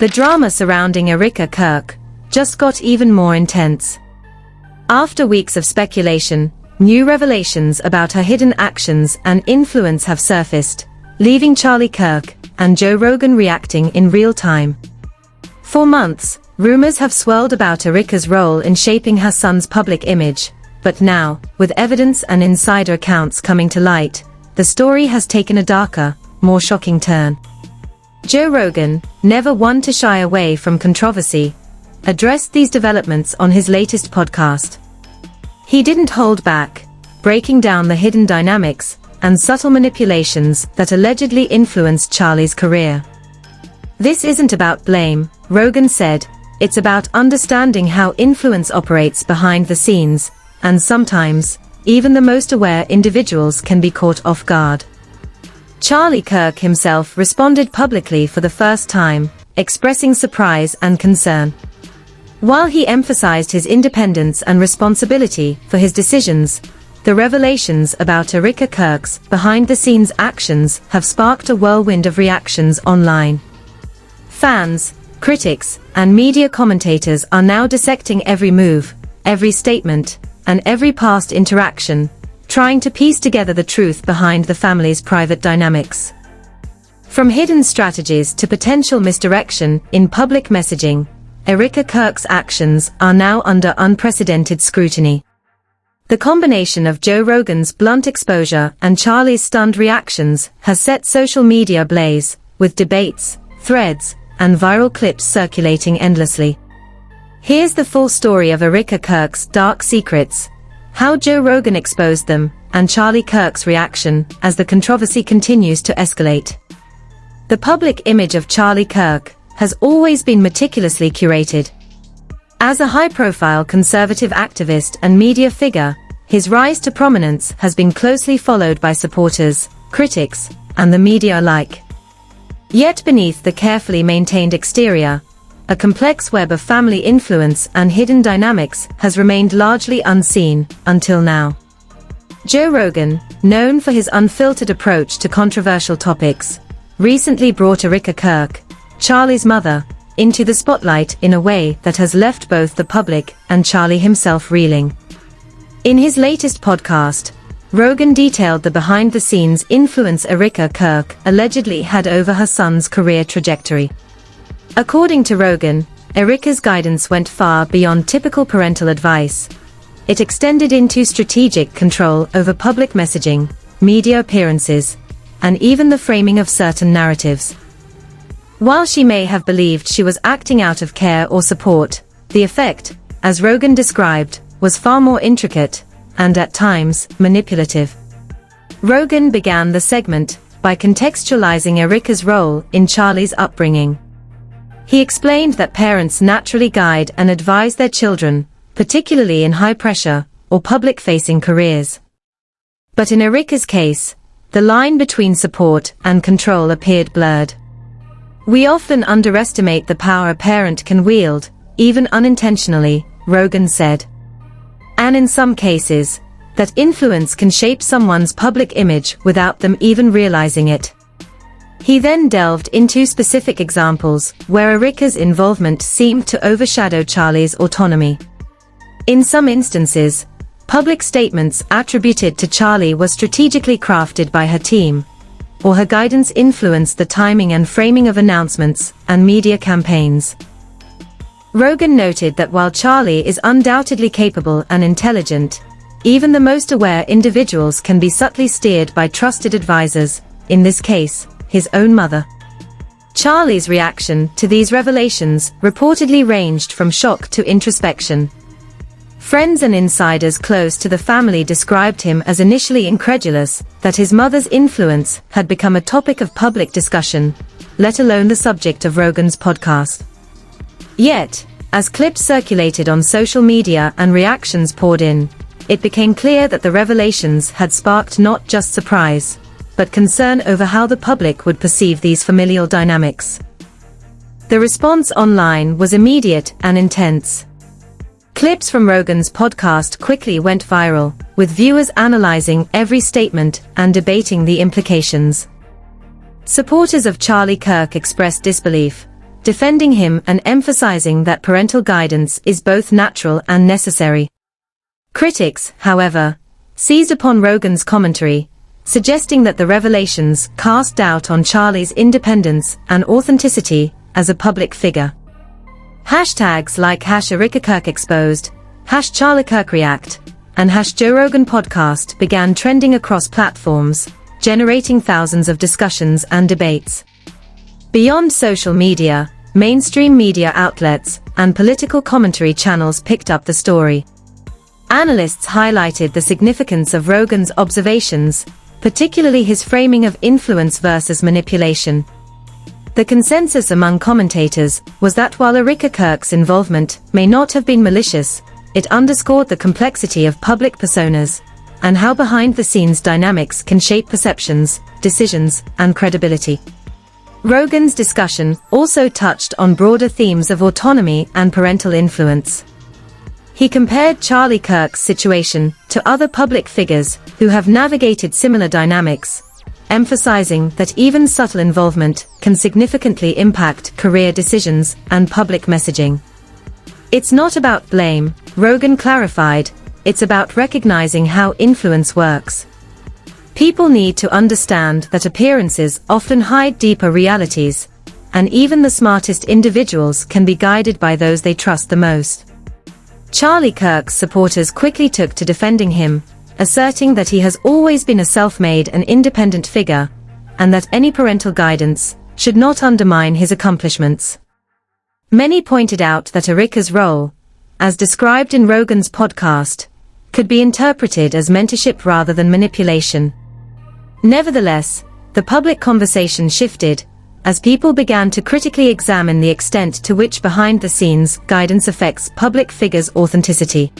The drama surrounding Erika Kirk just got even more intense. After weeks of speculation, new revelations about her hidden actions and influence have surfaced, leaving Charlie Kirk and Joe Rogan reacting in real time. For months, rumors have swirled about Erika's role in shaping her son's public image, but now, with evidence and insider accounts coming to light, the story has taken a darker, more shocking turn. Joe Rogan, never one to shy away from controversy, addressed these developments on his latest podcast. He didn't hold back, breaking down the hidden dynamics and subtle manipulations that allegedly influenced Charlie's career. This isn't about blame, Rogan said, it's about understanding how influence operates behind the scenes, and sometimes, even the most aware individuals can be caught off guard. Charlie Kirk himself responded publicly for the first time, expressing surprise and concern. While he emphasized his independence and responsibility for his decisions, the revelations about Erika Kirk's behind-the-scenes actions have sparked a whirlwind of reactions online. Fans, critics, and media commentators are now dissecting every move, every statement, and every past interaction, trying to piece together the truth behind the family's private dynamics. From hidden strategies to potential misdirection in public messaging, Erika Kirk's actions are now under unprecedented scrutiny. The combination of Joe Rogan's blunt exposure and Charlie's stunned reactions has set social media ablaze, with debates, threads, and viral clips circulating endlessly. Here's the full story of Erika Kirk's dark secrets, how Joe Rogan exposed them, and Charlie Kirk's reaction as the controversy continues to escalate. The public image of Charlie Kirk has always been meticulously curated. As a high-profile conservative activist and media figure, his rise to prominence has been closely followed by supporters, critics, and the media alike. Yet beneath the carefully maintained exterior, a complex web of family influence and hidden dynamics has remained largely unseen, until now. Joe Rogan, known for his unfiltered approach to controversial topics, recently brought Erika Kirk, Charlie's mother, into the spotlight in a way that has left both the public and Charlie himself reeling. In his latest podcast, Rogan detailed the behind-the-scenes influence Erika Kirk allegedly had over her son's career trajectory. According to Rogan, Erika's guidance went far beyond typical parental advice. It extended into strategic control over public messaging, media appearances, and even the framing of certain narratives. While she may have believed she was acting out of care or support, the effect, as Rogan described, was far more intricate, and at times, manipulative. Rogan began the segment by contextualizing Erika's role in Charlie's upbringing. He explained that parents naturally guide and advise their children, particularly in high-pressure or public-facing careers. But in Erika's case, the line between support and control appeared blurred. We often underestimate the power a parent can wield, even unintentionally, Rogan said. And in some cases, that influence can shape someone's public image without them even realizing it. He then delved into specific examples where Erika's involvement seemed to overshadow Charlie's autonomy. In some instances, public statements attributed to Charlie were strategically crafted by her team, or her guidance influenced the timing and framing of announcements and media campaigns. Rogan noted that while Charlie is undoubtedly capable and intelligent, even the most aware individuals can be subtly steered by trusted advisors, in this case, his own mother. Charlie's reaction to these revelations reportedly ranged from shock to introspection. Friends and insiders close to the family described him as initially incredulous that his mother's influence had become a topic of public discussion, let alone the subject of Rogan's podcast. Yet, as clips circulated on social media and reactions poured in, it became clear that the revelations had sparked not just surprise, but concern over how the public would perceive these familial dynamics. The response online was immediate and intense. Clips from Rogan's podcast quickly went viral, with viewers analyzing every statement and debating the implications. Supporters of Charlie Kirk expressed disbelief, defending him and emphasizing that parental guidance is both natural and necessary. Critics, however, seized upon Rogan's commentary, suggesting that the revelations cast doubt on Charlie's independence and authenticity as a public figure. Hashtags like #Erika Kirk exposed, #Charlie Kirk react, and #Joe Rogan podcast began trending across platforms, generating thousands of discussions and debates. Beyond social media, mainstream media outlets and political commentary channels picked up the story. Analysts highlighted the significance of Rogan's observations, particularly his framing of influence versus manipulation. The consensus among commentators was that while Erika Kirk's involvement may not have been malicious, it underscored the complexity of public personas, and how behind-the-scenes dynamics can shape perceptions, decisions, and credibility. Rogan's discussion also touched on broader themes of autonomy and parental influence. He compared Charlie Kirk's situation to other public figures who have navigated similar dynamics, emphasizing that even subtle involvement can significantly impact career decisions and public messaging. It's not about blame, Rogan clarified, it's about recognizing how influence works. People need to understand that appearances often hide deeper realities, and even the smartest individuals can be guided by those they trust the most. Charlie Kirk's supporters quickly took to defending him, asserting that he has always been a self-made and independent figure, and that any parental guidance should not undermine his accomplishments. Many pointed out that Erika's role, as described in Rogan's podcast, could be interpreted as mentorship rather than manipulation. Nevertheless, the public conversation shifted, as people began to critically examine the extent to which behind-the-scenes guidance affects public figures' authenticity.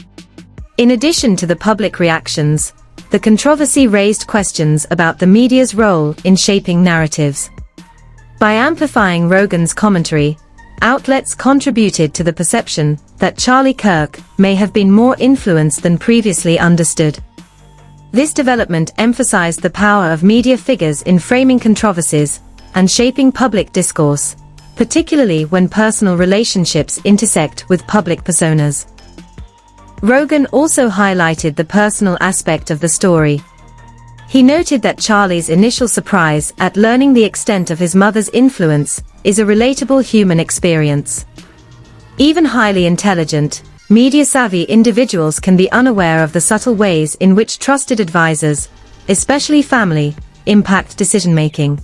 In addition to the public reactions, the controversy raised questions about the media's role in shaping narratives. By amplifying Rogan's commentary, outlets contributed to the perception that Charlie Kirk may have been more influenced than previously understood. This development emphasized the power of media figures in framing controversies and shaping public discourse, particularly when personal relationships intersect with public personas. Rogan also highlighted the personal aspect of the story. He noted that Charlie's initial surprise at learning the extent of his mother's influence is a relatable human experience. Even highly intelligent, media-savvy individuals can be unaware of the subtle ways in which trusted advisors, especially family, impact decision-making.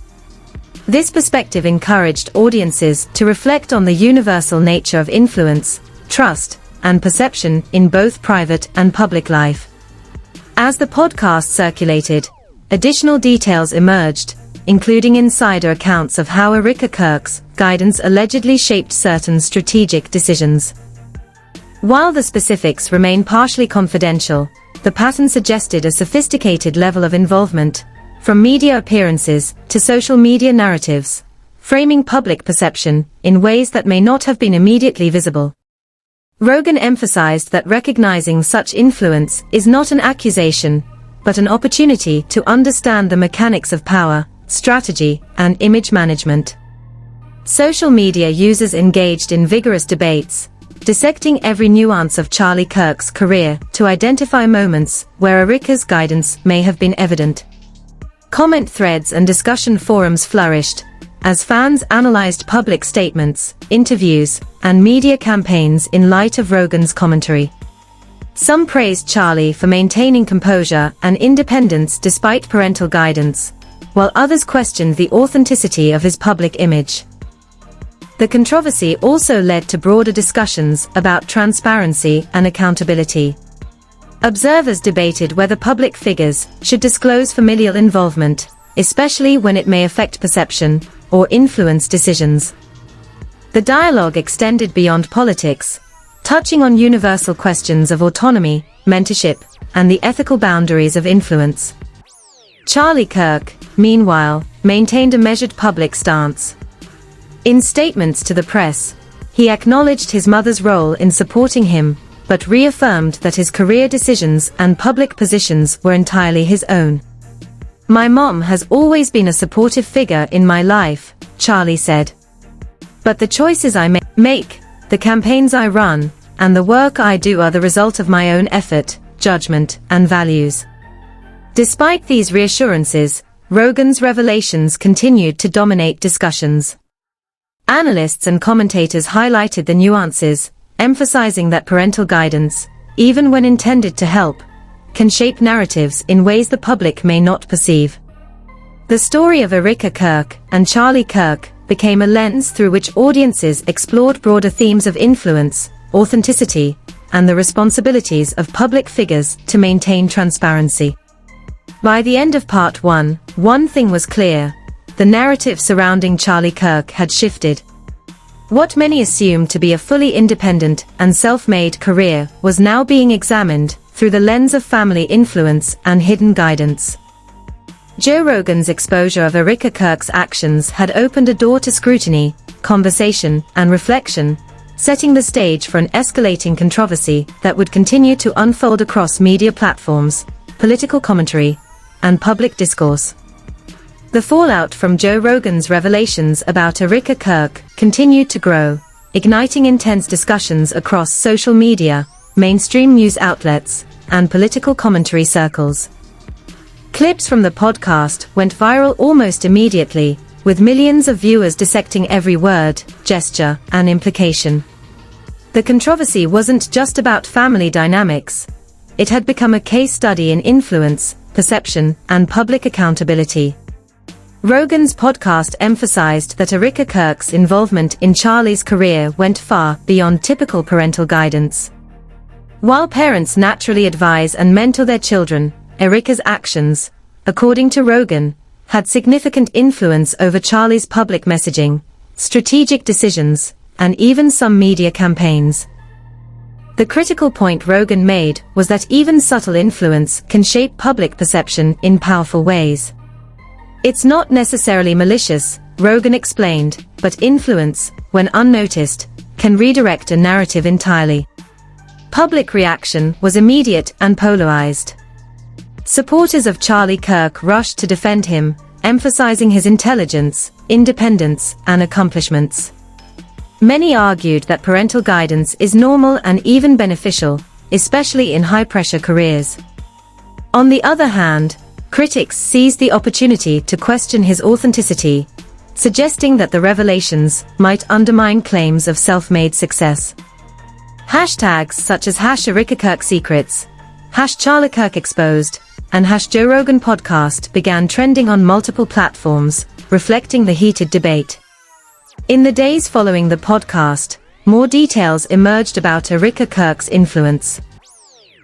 This perspective encouraged audiences to reflect on the universal nature of influence, trust, and perception in both private and public life. As the podcast circulated, additional details emerged, including insider accounts of how Erika Kirk's guidance allegedly shaped certain strategic decisions. While the specifics remain partially confidential, the pattern suggested a sophisticated level of involvement, from media appearances to social media narratives, framing public perception in ways that may not have been immediately visible. Rogan emphasized that recognizing such influence is not an accusation, but an opportunity to understand the mechanics of power, strategy, and image management. Social media users engaged in vigorous debates, dissecting every nuance of Charlie Kirk's career to identify moments where Erika's guidance may have been evident. Comment threads and discussion forums flourished, as fans analyzed public statements, interviews, and media campaigns in light of Rogan's commentary. Some praised Charlie for maintaining composure and independence despite parental guidance, while others questioned the authenticity of his public image. The controversy also led to broader discussions about transparency and accountability. Observers debated whether public figures should disclose familial involvement, especially when it may affect perception or influence decisions. The dialogue extended beyond politics, touching on universal questions of autonomy, mentorship, and the ethical boundaries of influence. Charlie Kirk, meanwhile, maintained a measured public stance. In statements to the press, he acknowledged his mother's role in supporting him, but reaffirmed that his career decisions and public positions were entirely his own. "My mom has always been a supportive figure in my life," Charlie said. But the choices I make, the campaigns I run, and the work I do are the result of my own effort, judgment, and values. Despite these reassurances, Rogan's revelations continued to dominate discussions. Analysts and commentators highlighted the nuances, emphasizing that parental guidance, even when intended to help, can shape narratives in ways the public may not perceive. The story of Erika Kirk and Charlie Kirk became a lens through which audiences explored broader themes of influence, authenticity, and the responsibilities of public figures to maintain transparency. By the end of part 1, one thing was clear: the narrative surrounding Charlie Kirk had shifted. What many assumed to be a fully independent and self-made career was now being examined through the lens of family influence and hidden guidance. Joe Rogan's exposure of Erika Kirk's actions had opened a door to scrutiny, conversation, and reflection, setting the stage for an escalating controversy that would continue to unfold across media platforms, political commentary, and public discourse. The fallout from Joe Rogan's revelations about Erika Kirk continued to grow, igniting intense discussions across social media, mainstream news outlets, and political commentary circles. Clips from the podcast went viral almost immediately, with millions of viewers dissecting every word, gesture, and implication. The controversy wasn't just about family dynamics. It had become a case study in influence, perception, and public accountability. Rogan's podcast emphasized that Erika Kirk's involvement in Charlie's career went far beyond typical parental guidance. While parents naturally advise and mentor their children, Erika's actions, according to Rogan, had significant influence over Charlie's public messaging, strategic decisions, and even some media campaigns. The critical point Rogan made was that even subtle influence can shape public perception in powerful ways. It's not necessarily malicious, Rogan explained, but influence, when unnoticed, can redirect a narrative entirely. Public reaction was immediate and polarized. Supporters of Charlie Kirk rushed to defend him, emphasizing his intelligence, independence, and accomplishments. Many argued that parental guidance is normal and even beneficial, especially in high-pressure careers. On the other hand, critics seized the opportunity to question his authenticity, suggesting that the revelations might undermine claims of self-made success. Hashtags such as #ErikaKirkSecrets, #CharlieKirkExposed, and #JoeRoganPodcast began trending on multiple platforms, reflecting the heated debate. In the days following the podcast, more details emerged about Erika Kirk's influence.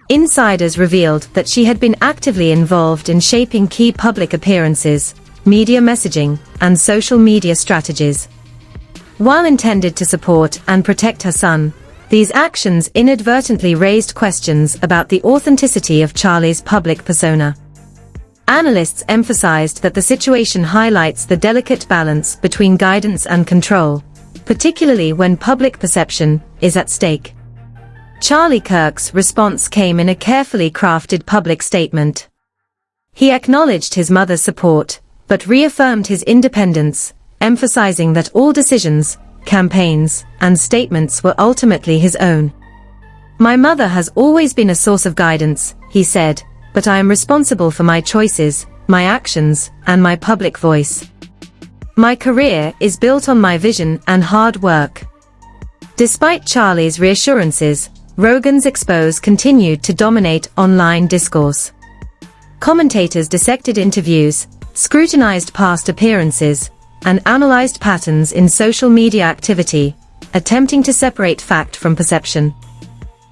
Insiders revealed that she had been actively involved in shaping key public appearances, media messaging, and social media strategies. While intended to support and protect her son, these actions inadvertently raised questions about the authenticity of Charlie's public persona. Analysts emphasized that the situation highlights the delicate balance between guidance and control, particularly when public perception is at stake. Charlie Kirk's response came in a carefully crafted public statement. He acknowledged his mother's support, but reaffirmed his independence, emphasizing that all decisions, campaigns, and statements were ultimately his own. "My mother has always been a source of guidance," he said, "but I am responsible for my choices, my actions, and my public voice. My career is built on my vision and hard work." Despite Charlie's reassurances, Rogan's expose continued to dominate online discourse. Commentators dissected interviews, scrutinized past appearances, and analyzed patterns in social media activity, attempting to separate fact from perception.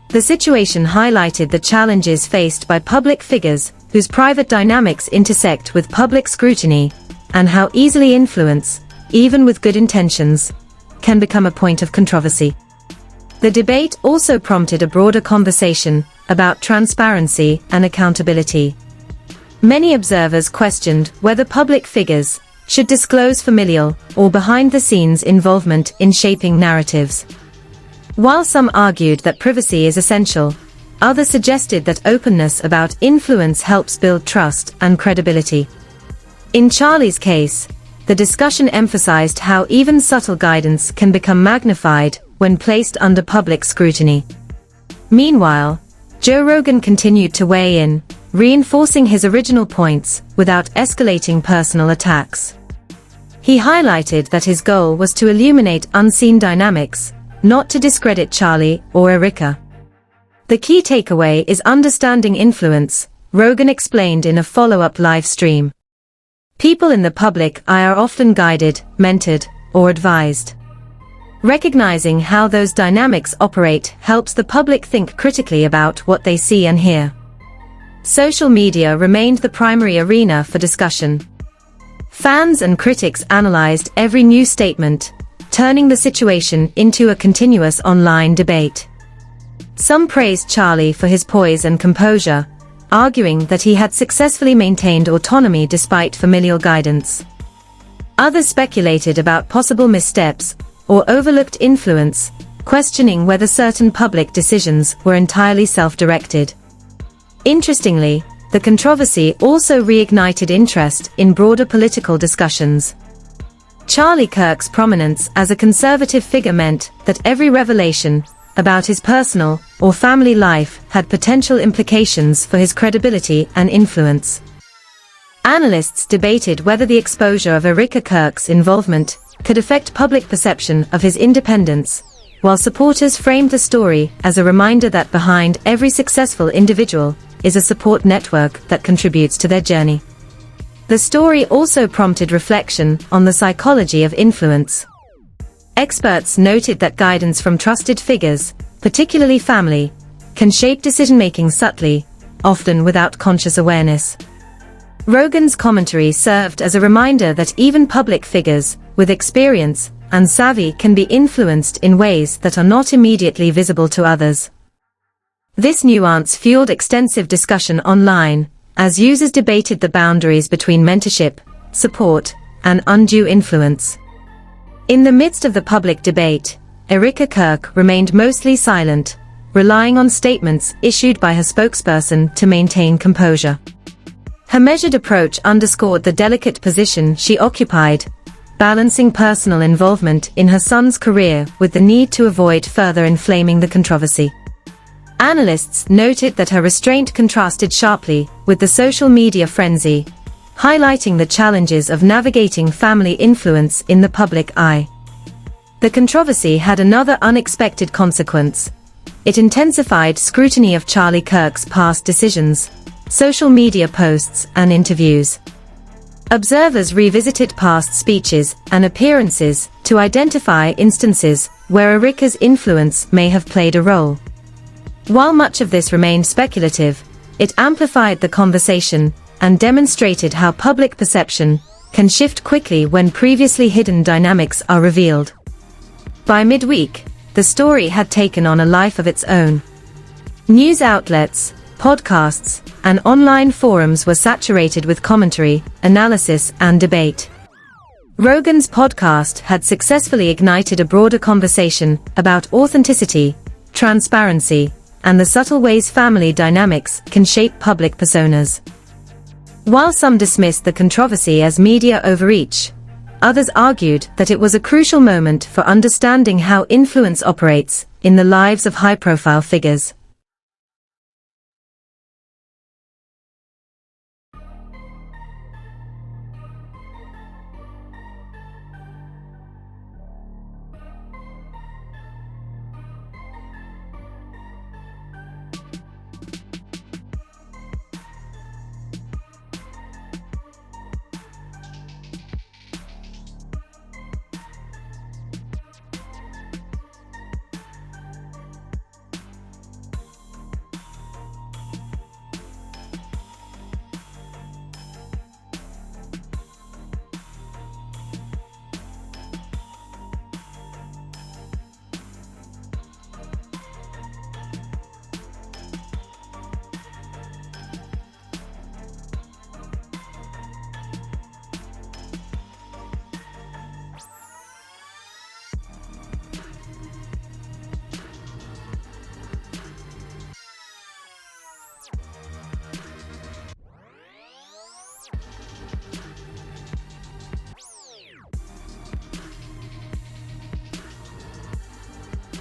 The situation highlighted the challenges faced by public figures whose private dynamics intersect with public scrutiny, and how easily influence, even with good intentions, can become a point of controversy. The debate also prompted a broader conversation about transparency and accountability. Many observers questioned whether public figures should disclose familial or behind-the-scenes involvement in shaping narratives. While some argued that privacy is essential, others suggested that openness about influence helps build trust and credibility. In Charlie's case, the discussion emphasized how even subtle guidance can become magnified when placed under public scrutiny. Meanwhile, Joe Rogan continued to weigh in, reinforcing his original points without escalating personal attacks. He highlighted that his goal was to illuminate unseen dynamics, not to discredit Charlie or Erika. The key takeaway is understanding influence, Rogan explained in a follow-up live stream. People in the public eye are often guided, mentored, or advised. Recognizing how those dynamics operate helps the public think critically about what they see and hear. Social media remained the primary arena for discussion. Fans and critics analyzed every new statement, turning the situation into a continuous online debate. Some praised Charlie for his poise and composure, arguing that he had successfully maintained autonomy despite familial guidance. Others speculated about possible missteps or overlooked influence, questioning whether certain public decisions were entirely self-directed. Interestingly, the controversy also reignited interest in broader political discussions. Charlie Kirk's prominence as a conservative figure meant that every revelation about his personal or family life had potential implications for his credibility and influence. Analysts debated whether the exposure of Erika Kirk's involvement could affect public perception of his independence, while supporters framed the story as a reminder that behind every successful individual is a support network that contributes to their journey. The story also prompted reflection on the psychology of influence. Experts noted that guidance from trusted figures, particularly family, can shape decision-making subtly, often without conscious awareness. Rogan's commentary served as a reminder that even public figures, with experience and savvy, can be influenced in ways that are not immediately visible to others. This nuance fueled extensive discussion online, as users debated the boundaries between mentorship, support, and undue influence. In the midst of the public debate, Erika Kirk remained mostly silent, relying on statements issued by her spokesperson to maintain composure. Her measured approach underscored the delicate position she occupied, balancing personal involvement in her son's career with the need to avoid further inflaming the controversy. Analysts noted that her restraint contrasted sharply with the social media frenzy, highlighting the challenges of navigating family influence in the public eye. The controversy had another unexpected consequence. It intensified scrutiny of Charlie Kirk's past decisions, social media posts, and interviews. Observers revisited past speeches and appearances to identify instances where Erika's influence may have played a role. While much of this remained speculative, it amplified the conversation and demonstrated how public perception can shift quickly when previously hidden dynamics are revealed. By midweek, the story had taken on a life of its own. News outlets, podcasts, and online forums were saturated with commentary, analysis, and debate. Rogan's podcast had successfully ignited a broader conversation about authenticity, transparency, and the subtle ways family dynamics can shape public personas. While some dismissed the controversy as media overreach, others argued that it was a crucial moment for understanding how influence operates in the lives of high-profile figures.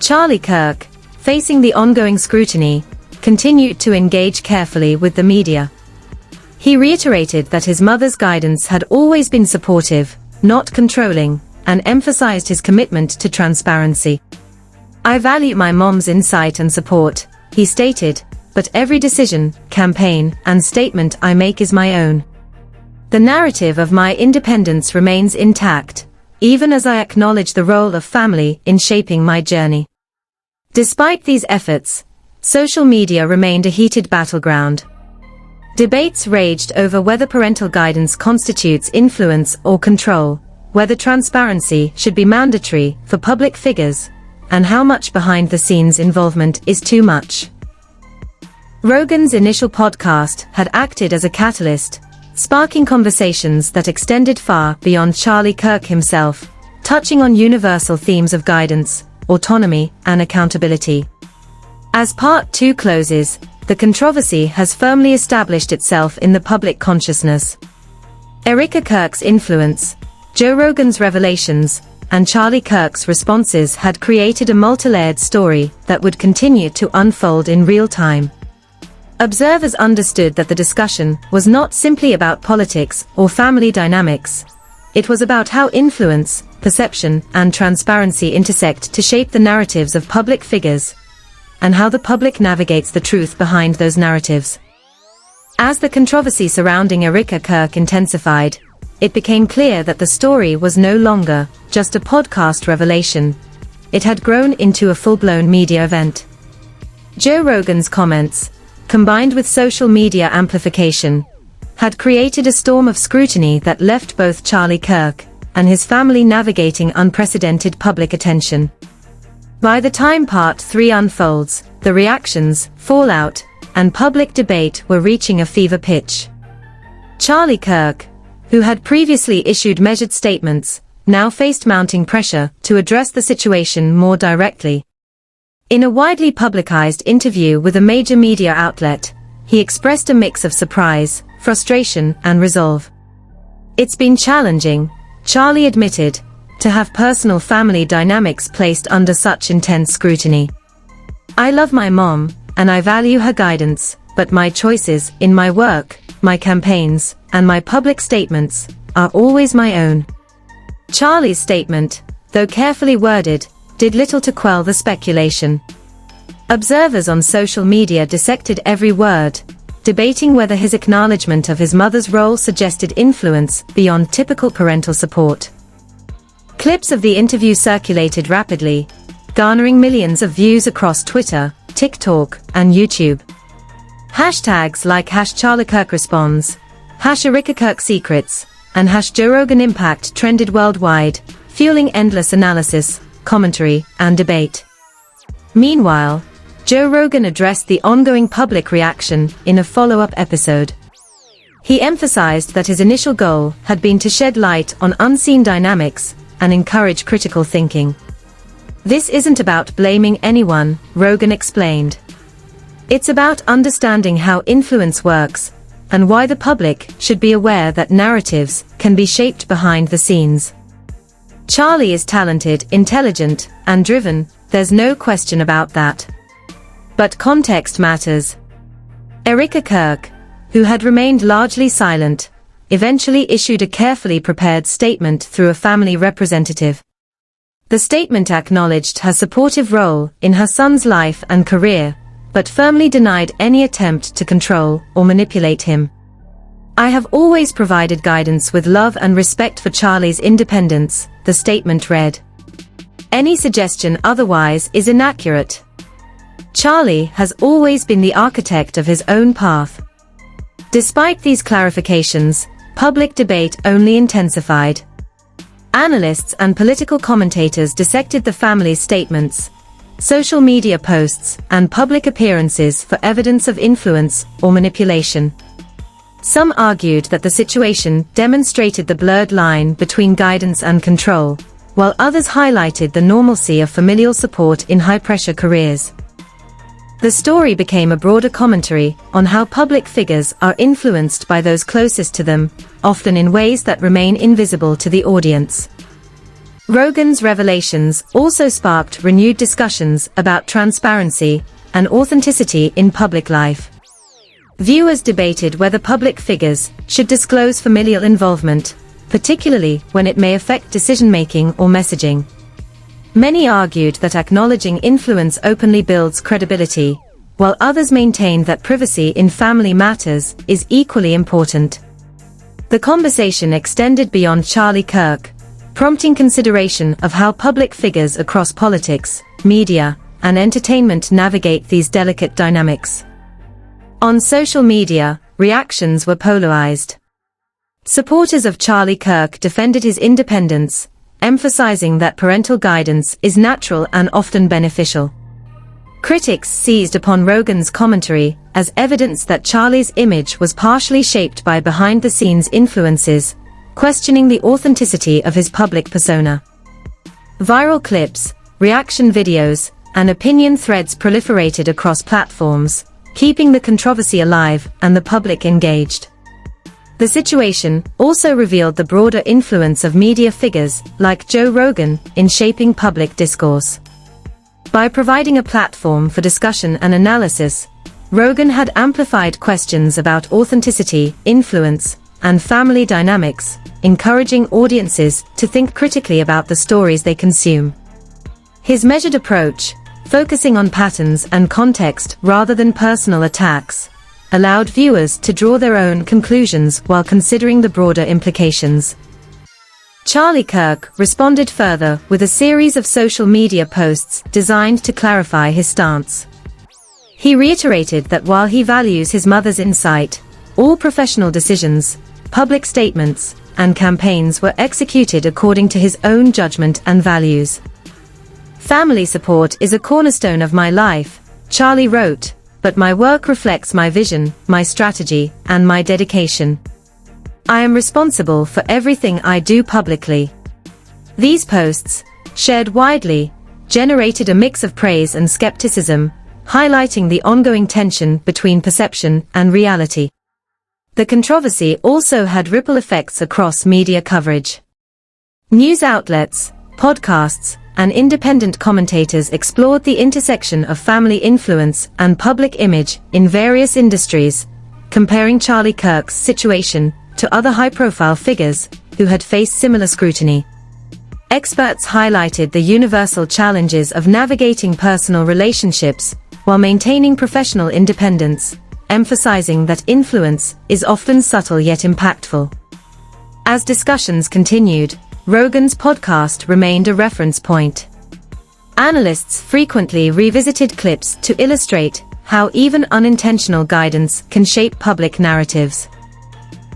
Charlie Kirk, facing the ongoing scrutiny, continued to engage carefully with the media. He reiterated that his mother's guidance had always been supportive, not controlling, and emphasized his commitment to transparency. "I value my mom's insight and support," he stated, "but every decision, campaign, and statement I make is my own. The narrative of my independence remains intact, even as I acknowledge the role of family in shaping my journey." Despite these efforts, social media remained a heated battleground. Debates raged over whether parental guidance constitutes influence or control, whether transparency should be mandatory for public figures, and how much behind-the-scenes involvement is too much. Rogan's initial podcast had acted as a catalyst, sparking conversations that extended far beyond Charlie Kirk himself, touching on universal themes of guidance, autonomy, and accountability. As Part 2 closes, the controversy has firmly established itself in the public consciousness. Erika Kirk's influence, Joe Rogan's revelations, and Charlie Kirk's responses had created a multi-layered story that would continue to unfold in real time. Observers understood that the discussion was not simply about politics or family dynamics. It was about how influence, perception, and transparency intersect to shape the narratives of public figures, and how the public navigates the truth behind those narratives. As the controversy surrounding Erika Kirk intensified, it became clear that the story was no longer just a podcast revelation. It had grown into a full-blown media event. Joe Rogan's comments, combined with social media amplification, had created a storm of scrutiny that left both Charlie Kirk and his family navigating unprecedented public attention. By the time Part 3 unfolds, the reactions, fallout, and public debate were reaching a fever pitch. Charlie Kirk, who had previously issued measured statements, now faced mounting pressure to address the situation more directly. In a widely publicized interview with a major media outlet, he expressed a mix of surprise, frustration, and resolve. "It's been challenging," Charlie admitted, "to have personal family dynamics placed under such intense scrutiny. I love my mom, and I value her guidance, but my choices in my work, my campaigns, and my public statements are always my own." Charlie's statement, though carefully worded, did little to quell the speculation. Observers on social media dissected every word, debating whether his acknowledgement of his mother's role suggested influence beyond typical parental support. Clips of the interview circulated rapidly, garnering millions of views across Twitter, TikTok, and YouTube. Hashtags like #CharlieKirkResponds, #ErikaKirkSecrets, and #JoeRoganImpact trended worldwide, fueling endless analysis, commentary, and debate. Meanwhile, Joe Rogan addressed the ongoing public reaction in a follow-up episode. He emphasized that his initial goal had been to shed light on unseen dynamics and encourage critical thinking. "This isn't about blaming anyone," Rogan explained. "It's about understanding how influence works, and why the public should be aware that narratives can be shaped behind the scenes. Charlie is talented, intelligent, and driven, there's no question about that. But context matters." Erika Kirk, who had remained largely silent, eventually issued a carefully prepared statement through a family representative. The statement acknowledged her supportive role in her son's life and career, but firmly denied any attempt to control or manipulate him. "I have always provided guidance with love and respect for Charlie's independence," the statement read. "Any suggestion otherwise is inaccurate. Charlie has always been the architect of his own path." Despite these clarifications, public debate only intensified. Analysts and political commentators dissected the family's statements, social media posts, and public appearances for evidence of influence or manipulation. Some argued that the situation demonstrated the blurred line between guidance and control, while others highlighted the normalcy of familial support in high-pressure careers. The story became a broader commentary on how public figures are influenced by those closest to them, often in ways that remain invisible to the audience. Rogan's revelations also sparked renewed discussions about transparency and authenticity in public life. Viewers debated whether public figures should disclose familial involvement, particularly when it may affect decision-making or messaging. Many argued that acknowledging influence openly builds credibility, while others maintained that privacy in family matters is equally important. The conversation extended beyond Charlie Kirk, prompting consideration of how public figures across politics, media, and entertainment navigate these delicate dynamics. On social media, reactions were polarized. Supporters of Charlie Kirk defended his independence, emphasizing that parental guidance is natural and often beneficial. Critics seized upon Rogan's commentary as evidence that Charlie's image was partially shaped by behind-the-scenes influences, questioning the authenticity of his public persona. Viral clips, reaction videos, and opinion threads proliferated across platforms, keeping the controversy alive and the public engaged. The situation also revealed the broader influence of media figures like Joe Rogan in shaping public discourse. By providing a platform for discussion and analysis, Rogan had amplified questions about authenticity, influence, and family dynamics, encouraging audiences to think critically about the stories they consume. His measured approach, focusing on patterns and context rather than personal attacks, allowed viewers to draw their own conclusions while considering the broader implications. Charlie Kirk responded further with a series of social media posts designed to clarify his stance. He reiterated that while he values his mother's insight, all professional decisions, public statements, and campaigns were executed according to his own judgment and values. "Family support is a cornerstone of my life," Charlie wrote, "but my work reflects my vision, my strategy, and my dedication. I am responsible for everything I do publicly." These posts, shared widely, generated a mix of praise and skepticism, highlighting the ongoing tension between perception and reality. The controversy also had ripple effects across media coverage. News outlets, podcasts, and independent commentators explored the intersection of family influence and public image in various industries, comparing Charlie Kirk's situation to other high-profile figures who had faced similar scrutiny. Experts highlighted the universal challenges of navigating personal relationships while maintaining professional independence, emphasizing that influence is often subtle yet impactful. As discussions continued, Rogan's podcast remained a reference point. Analysts frequently revisited clips to illustrate how even unintentional guidance can shape public narratives.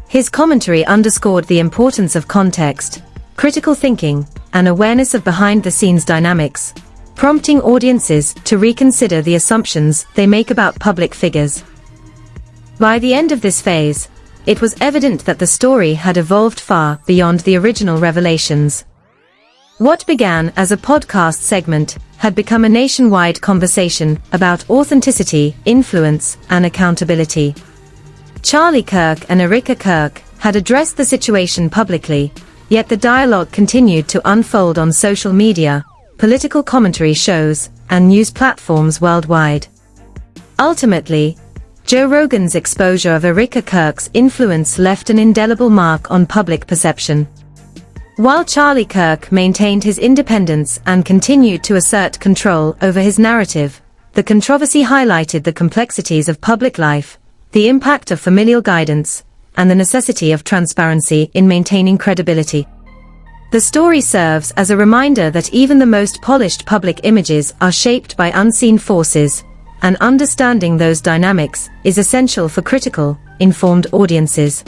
His commentary underscored the importance of context, critical thinking, and awareness of behind-the-scenes dynamics, prompting audiences to reconsider the assumptions they make about public figures. By the end of this phase, it was evident that the story had evolved far beyond the original revelations. What began as a podcast segment had become a nationwide conversation about authenticity, influence, and accountability. Charlie Kirk and Erika Kirk had addressed the situation publicly, yet the dialogue continued to unfold on social media, political commentary shows, and news platforms worldwide. Ultimately, Joe Rogan's exposure of Erika Kirk's influence left an indelible mark on public perception. While Charlie Kirk maintained his independence and continued to assert control over his narrative, the controversy highlighted the complexities of public life, the impact of familial guidance, and the necessity of transparency in maintaining credibility. The story serves as a reminder that even the most polished public images are shaped by unseen forces, and understanding those dynamics is essential for critical, informed audiences.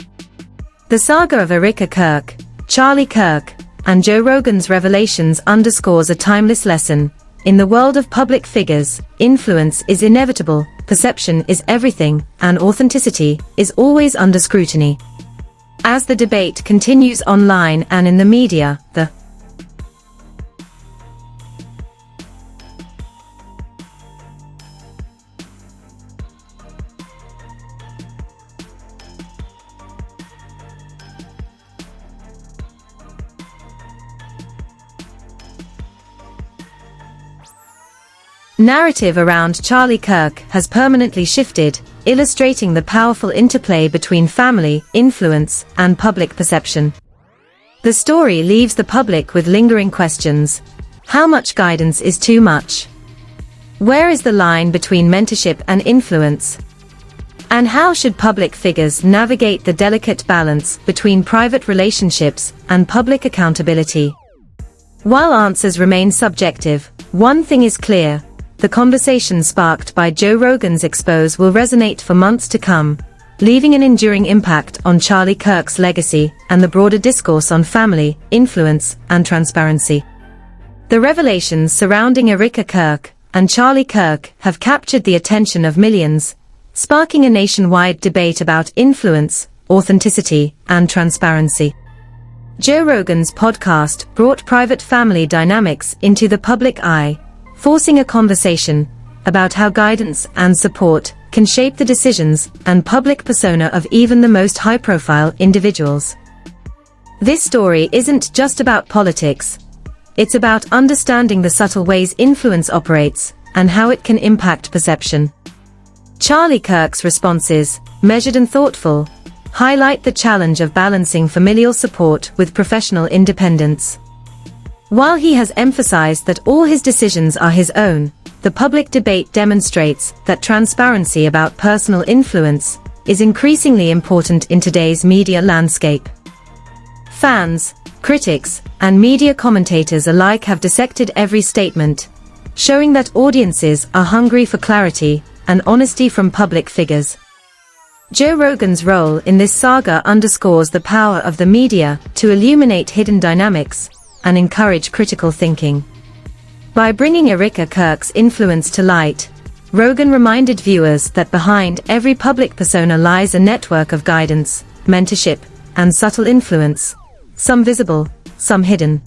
The saga of Erika Kirk, Charlie Kirk, and Joe Rogan's revelations underscores a timeless lesson. In the world of public figures, influence is inevitable, perception is everything, and authenticity is always under scrutiny. As the debate continues online and in the media, the Narrative around Charlie Kirk has permanently shifted, illustrating the powerful interplay between family, influence, and public perception. The story leaves the public with lingering questions. How much guidance is too much? Where is the line between mentorship and influence? And how should public figures navigate the delicate balance between private relationships and public accountability? While answers remain subjective, one thing is clear: the conversation sparked by Joe Rogan's expose will resonate for months to come, leaving an enduring impact on Charlie Kirk's legacy and the broader discourse on family, influence, and transparency. The revelations surrounding Erika Kirk and Charlie Kirk have captured the attention of millions, sparking a nationwide debate about influence, authenticity, and transparency. Joe Rogan's podcast brought private family dynamics into the public eye, forcing a conversation about how guidance and support can shape the decisions and public persona of even the most high-profile individuals. This story isn't just about politics. It's about understanding the subtle ways influence operates and how it can impact perception. Charlie Kirk's responses, measured and thoughtful, highlight the challenge of balancing familial support with professional independence. While he has emphasized that all his decisions are his own, the public debate demonstrates that transparency about personal influence is increasingly important in today's media landscape. Fans, critics, and media commentators alike have dissected every statement, showing that audiences are hungry for clarity and honesty from public figures. Joe Rogan's role in this saga underscores the power of the media to illuminate hidden dynamics and encourage critical thinking. By bringing Erika Kirk's influence to light, Rogan reminded viewers that behind every public persona lies a network of guidance, mentorship, and subtle influence, some visible, some hidden.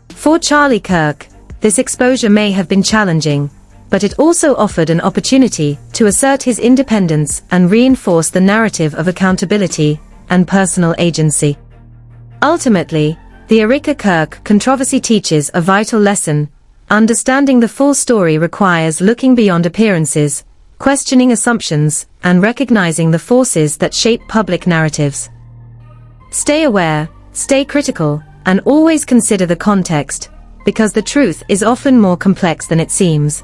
For Charlie Kirk, this exposure may have been challenging, but it also offered an opportunity to assert his independence and reinforce the narrative of accountability and personal agency. Ultimately, the Erika Kirk controversy teaches a vital lesson. Understanding the full story requires looking beyond appearances, questioning assumptions, and recognizing the forces that shape public narratives. Stay aware, stay critical, and always consider the context, because the truth is often more complex than it seems.